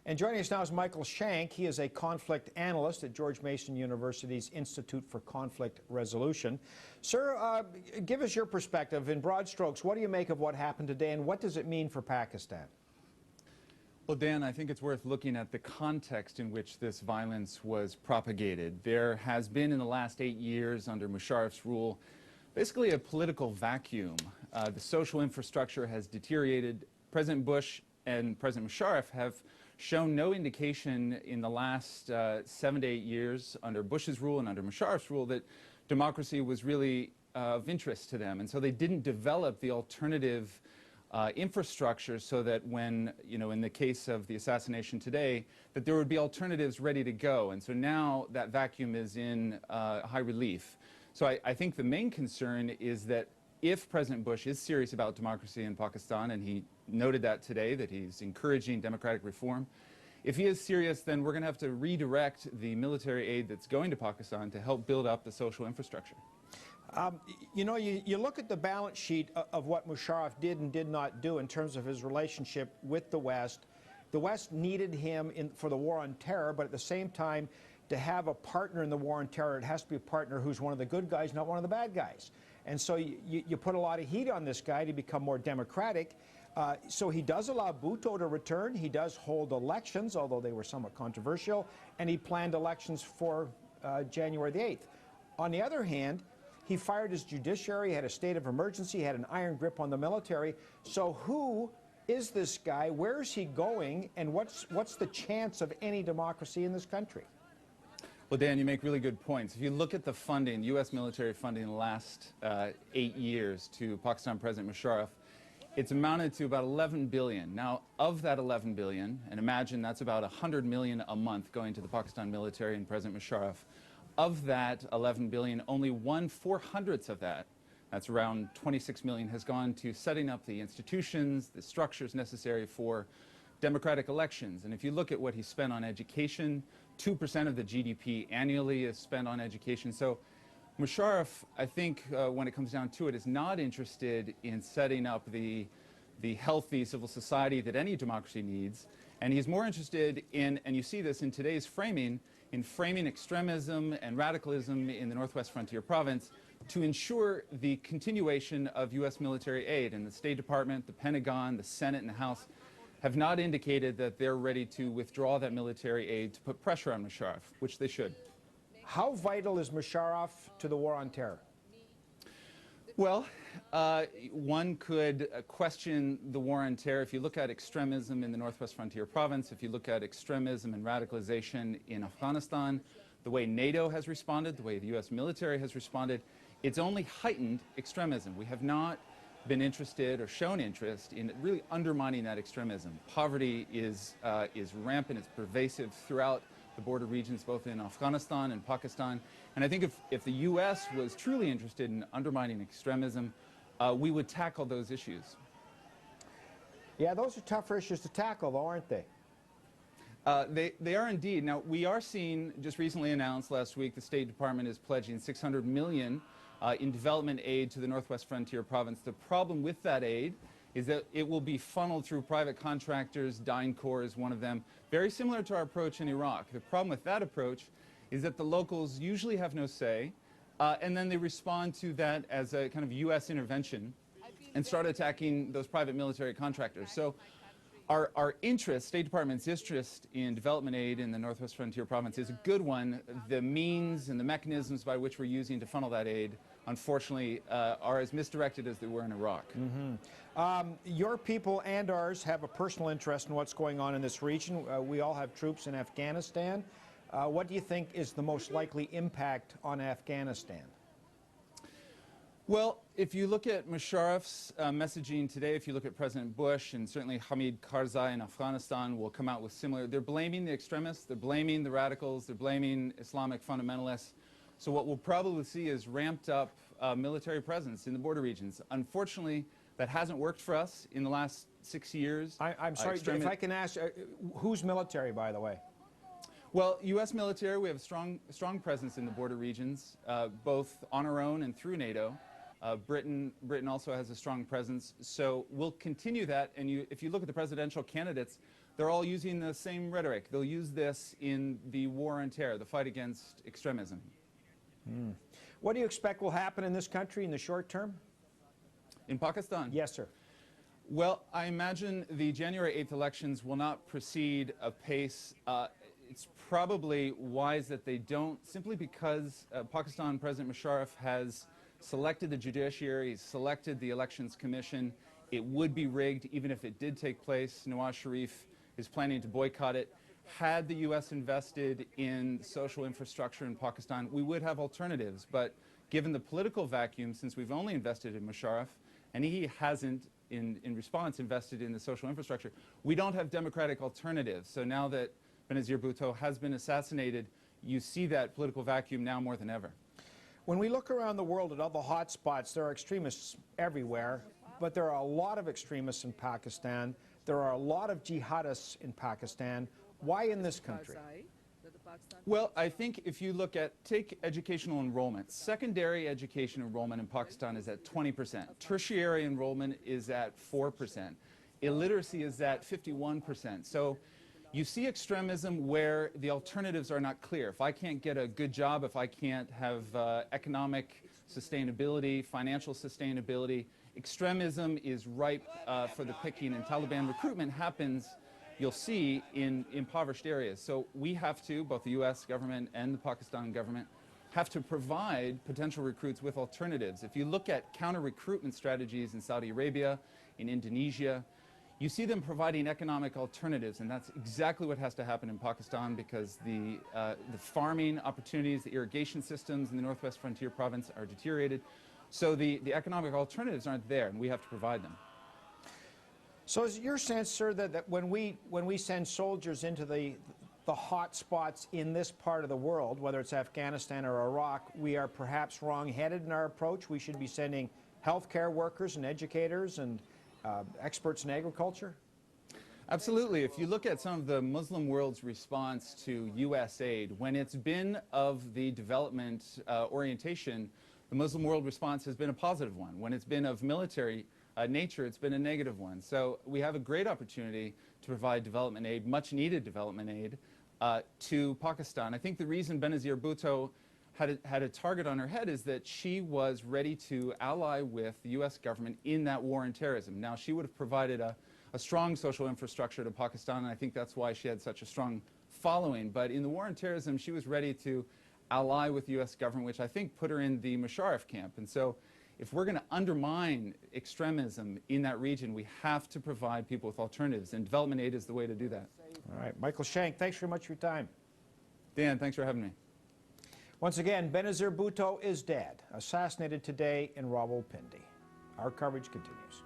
And joining us now is Michael Shank. He is a conflict analyst at George Mason University's Institute for Conflict Resolution. Sir, give us your perspective in broad strokes. What do you make of what happened today, and what does it mean for Pakistan? Well, Dan, I think it's worth looking at the context in which this violence was propagated. There has been, in the last 8 years under Musharraf's rule, basically a political vacuum. The social infrastructure has deteriorated. President Bush and President Musharraf have shown no indication in the last 7 to 8 years under Bush's rule and under Musharraf's rule that democracy was really of interest to them. And so they didn't develop the alternative infrastructure so that when, in the case of the assassination today, that there would be alternatives ready to go. And so now that vacuum is in high relief. So I think the main concern is that if President Bush is serious about democracy in Pakistan, and he noted that today, that he's encouraging democratic reform, if he is serious, then we're going to have to redirect the military aid that's going to Pakistan to help build up the social infrastructure. You look at the balance sheet of what Musharraf did and did not do in terms of his relationship with the West. The West needed him for the war on terror, but at the same time, to have a partner in the war on terror, it has to be a partner who's one of the good guys, not one of the bad guys. And so you put a lot of heat on this guy to become more democratic. So he does allow Bhutto to return. He does hold elections, although they were somewhat controversial, and he planned elections for January the 8th. On the other hand, he fired his judiciary, had a state of emergency, had an iron grip on the military. So who is this guy? Where is he going? And what's the chance of any democracy in this country? Well, Dan, you make really good points. If you look at the funding, U.S. military funding in the last 8 years to Pakistan President Musharraf, it's amounted to about $11 billion. Now, of that $11 billion, and imagine that's about $100 million a month going to the Pakistan military and President Musharraf, of that $11 billion, only 1/400th of that, that's around $26 million, has gone to setting up the institutions, the structures necessary for democratic elections. And if you look at what he spent on education, 2% of the GDP annually is spent on education. So Musharraf, I think, when it comes down to it, is not interested in setting up the healthy civil society that any democracy needs. And he's more interested in, and you see this in today's framing, in framing extremism and radicalism in the Northwest Frontier Province to ensure the continuation of U.S. military aid. And the State Department, the Pentagon, the Senate, and the House have not indicated that they're ready to withdraw that military aid to put pressure on Musharraf, which they should. How vital is Musharraf to the war on terror? Well, one could question the war on terror. If you look at extremism in the Northwest Frontier Province, if you look at extremism and radicalization in Afghanistan, the way NATO has responded, the way the U.S. military has responded, it's only heightened extremism. We have not been interested or shown interest in really undermining that extremism. Poverty is rampant, it's pervasive throughout the border regions, both in Afghanistan and Pakistan. And I think if the U.S. was truly interested in undermining extremism, we would tackle those issues. Yeah, those are tougher issues to tackle, though, aren't they? They are indeed. Now, we are seeing, just recently announced last week, the State Department is pledging $600 million in development aid to the Northwest Frontier Province. The problem with that aid is that it will be funneled through private contractors. DynCorp is one of them, very similar to our approach in Iraq. The problem with that approach is that the locals usually have no say, and then they respond to that as a kind of U.S. intervention and start attacking those private military contractors. So our interest, State Department's interest in development aid in the Northwest Frontier Province is a good one. The means and the mechanisms by which we're using to funnel that aid, unfortunately, are as misdirected as they were in Iraq. Your people and ours have a personal interest in what's going on in this region. We all have troops in Afghanistan. What do you think is the most likely impact on Afghanistan? Well, if you look at Musharraf's messaging today, if you look at President Bush, and certainly Hamid Karzai in Afghanistan will come out with similar, they're blaming the extremists, they're blaming the radicals, they're blaming Islamic fundamentalists. So what we'll probably see is ramped up military presence in the border regions. Unfortunately, that hasn't worked for us in the last 6 years. I'm sorry, if I can ask, who's military, by the way? Well, U.S. military, we have a strong presence in the border regions, both on our own and through NATO. Britain also has a strong presence, so we'll continue that. And if you look at the presidential candidates, they're all using the same rhetoric. They'll use this in the war on terror, the fight against extremism. What do you expect will happen in this country in the short term? In Pakistan? Yes, sir. Well, I imagine the January 8th elections will not proceed apace. It's probably wise that they don't, simply because Pakistan President Musharraf has selected the judiciary, he's selected the Elections Commission. It would be rigged even if it did take place. Nawaz Sharif is planning to boycott it. Had the U.S. invested in social infrastructure in Pakistan, we would have alternatives. But given the political vacuum, since we've only invested in Musharraf, and he hasn't, in response, invested in the social infrastructure, we don't have democratic alternatives. So now that Benazir Bhutto has been assassinated, you see that political vacuum now more than ever. When we look around the world at all the hot spots, there are extremists everywhere, but there are a lot of extremists in Pakistan. There are a lot of jihadists in Pakistan. Why in this country? Well, I think if you look at, take educational enrollment. Secondary education enrollment in Pakistan is at 20%. Tertiary enrollment is at 4%. Illiteracy is at 51%. So you see extremism where the alternatives are not clear. If I can't get a good job, if I can't have economic sustainability, financial sustainability, extremism is ripe for the picking, and Taliban recruitment happens, you'll see, in impoverished areas. So we have to, both the U.S. government and the Pakistan government, have to provide potential recruits with alternatives. If you look at counter-recruitment strategies in Saudi Arabia, in Indonesia, you see them providing economic alternatives, and that's exactly what has to happen in Pakistan, because the farming opportunities, the irrigation systems in the Northwest Frontier Province are deteriorated. So the economic alternatives aren't there, and we have to provide them. So is it your sense, sir, that when we send soldiers into the hot spots in this part of the world, whether it's Afghanistan or Iraq, we are perhaps wrong-headed in our approach? We should be sending healthcare workers and educators and experts in agriculture? Absolutely. If you look at some of the Muslim world's response to U.S. aid, when it's been of the development orientation, the Muslim world response has been a positive one. When it's been of military nature, it's been a negative one. So we have a great opportunity to provide development aid, much needed development aid, to Pakistan. I think the reason Benazir Bhutto had a target on her head is that she was ready to ally with the U.S. government in that war on terrorism. Now, she would have provided a strong social infrastructure to Pakistan, and I think that's why she had such a strong following. But in the war on terrorism, she was ready to ally with the U.S. government, which I think put her in the Musharraf camp. And so if we're going to undermine extremism in that region, we have to provide people with alternatives, and development aid is the way to do that. All right. Michael Shank, thanks very much for your time. Dan, thanks for having me. Once again, Benazir Bhutto is dead, assassinated today in Rawalpindi. Our coverage continues.